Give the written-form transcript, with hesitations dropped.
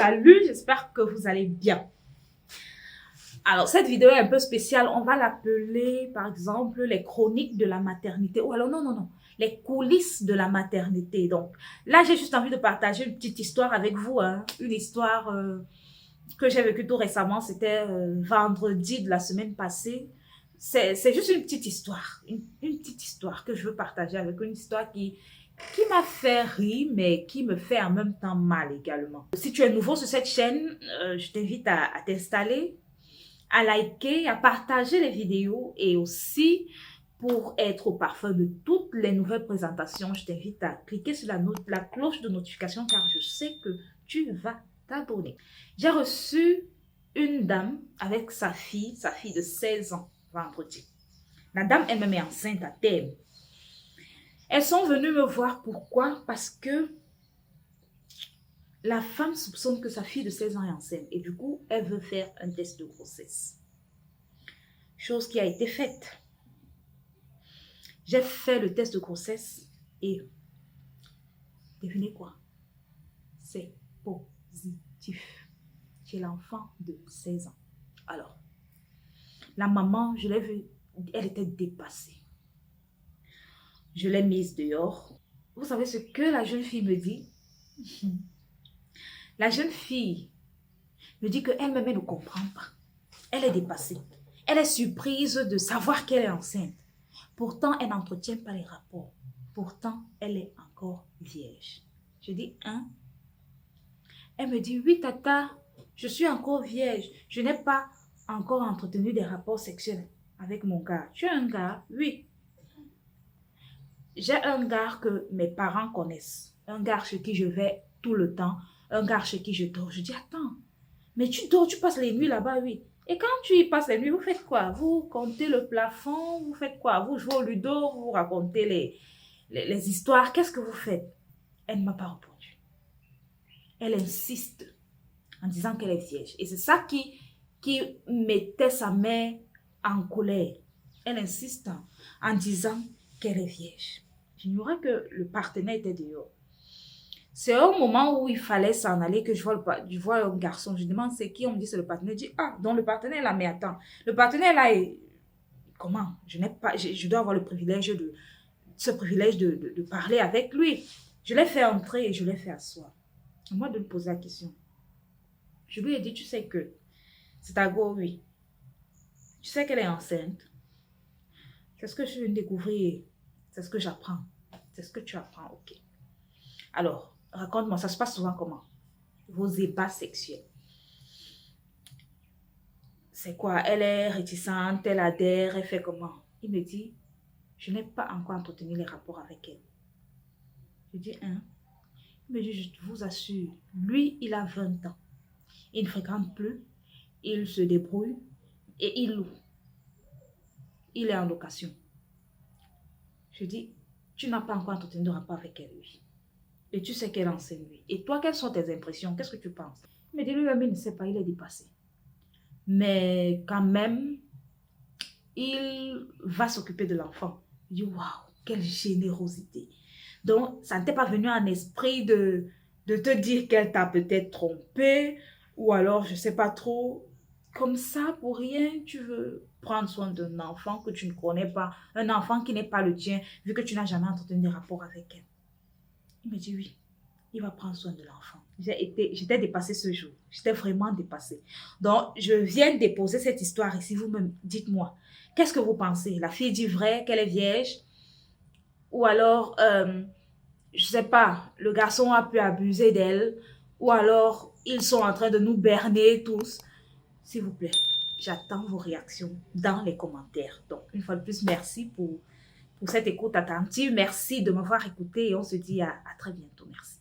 Salut, j'espère que vous allez bien. Alors, cette vidéo est un peu spéciale. On va l'appeler, par exemple, les chroniques de la maternité. Ou alors, non, les coulisses de la maternité. Donc, là, j'ai juste envie de partager une petite histoire avec vous. Hein. Une histoire que j'ai vécue tout récemment. C'était vendredi de la semaine passée. C'est juste une petite histoire. Une petite histoire que je veux partager avec vous. Une histoire qui m'a fait rire, mais qui me fait en même temps mal également. Si tu es nouveau sur cette chaîne, je t'invite à t'installer, à liker, à partager les vidéos et aussi pour être au parfum de toutes les nouvelles présentations, je t'invite à cliquer sur la cloche de notification car je sais que tu vas t'abonner. J'ai reçu une dame avec sa fille de 16 ans vendredi. La dame elle-même est enceinte à terme. Elles sont venues me voir. Pourquoi? Parce que la femme soupçonne que sa fille de 16 ans est enceinte et du coup, elle veut faire un test de grossesse. Chose qui a été faite. J'ai fait le test de grossesse et devinez quoi? C'est positif. J'ai l'enfant de 16 ans. Alors, la maman, je l'ai vue, elle était dépassée. Je l'ai mise dehors. Vous savez ce que la jeune fille me dit? La jeune fille me dit qu'elle-même, elle ne comprend pas. Elle est dépassée. Elle est surprise de savoir qu'elle est enceinte. Pourtant, elle n'entretient pas les rapports. Pourtant, elle est encore vierge. Je dis, hein? Elle me dit, oui, tata, je suis encore vierge. Je n'ai pas encore entretenu des rapports sexuels avec mon gars. Tu as un gars? Oui. J'ai un gars que mes parents connaissent. Un gars chez qui je vais tout le temps. Un gars chez qui je dors. Je dis, attends, mais tu dors, tu passes les nuits là-bas, oui. Et quand tu y passes les nuits, vous faites quoi? Vous comptez le plafond, vous faites quoi? Vous jouez au ludo, vous racontez les histoires. Qu'est-ce que vous faites? Elle ne m'a pas répondu. Elle insiste en disant qu'elle est vierge. Et c'est ça qui mettait sa mère en colère. Elle insiste en disant qu'elle est vierge. J'ignorais que le partenaire était dehors. C'est au moment où il fallait s'en aller que je vois un garçon. Je demande c'est qui, on me dit c'est le partenaire. Je dis ah, donc le partenaire là, mais attends. Le partenaire là est... Comment? Je dois avoir ce privilège de parler avec lui. Je l'ai fait entrer et je l'ai fait asseoir. À moi de lui poser la question. Je lui ai dit, tu sais que c'est à go, oui. Tu sais qu'elle est enceinte. C'est ce que je viens de découvrir. C'est ce que j'apprends. C'est ce que tu apprends, ok. Alors, raconte-moi, ça se passe souvent comment? Vos ébats sexuels. C'est quoi? Elle est réticente, elle adhère, elle fait comment? Il me dit, je n'ai pas encore entretenu les rapports avec elle. Je dis, hein? Il me dit, je vous assure, lui, il a 20 ans. Il ne fréquente plus, il se débrouille et il loue. Il est en location. Je dis, tu n'as pas encore entretenu de rapport avec elle, oui. Et tu sais qu'elle enseigne, oui. Et toi, quelles sont tes impressions? Qu'est-ce que tu penses? Il me dit, lui-même, il ne sait pas, il est dépassé. Mais quand même, il va s'occuper de l'enfant. Je dis, waouh, quelle générosité. Donc, ça ne t'est pas venu en esprit de te dire qu'elle t'a peut-être trompé ou alors, je ne sais pas trop, comme ça, pour rien, tu veux prendre soin d'un enfant que tu ne connais pas, un enfant qui n'est pas le tien, vu que tu n'as jamais entretenu des rapports avec elle. Il me dit oui, il va prendre soin de l'enfant. J'étais dépassée ce jour. J'étais vraiment dépassée. Donc, je viens de déposer cette histoire ici. Vous-même, dites-moi, qu'est-ce que vous pensez? La fille dit vrai, qu'elle est vierge? Ou alors, je ne sais pas, le garçon a pu abuser d'elle? Ou alors, ils sont en train de nous berner tous? S'il vous plaît, j'attends vos réactions dans les commentaires. Donc, une fois de plus, merci pour cette écoute attentive. Merci de m'avoir écouté et on se dit à très bientôt. Merci.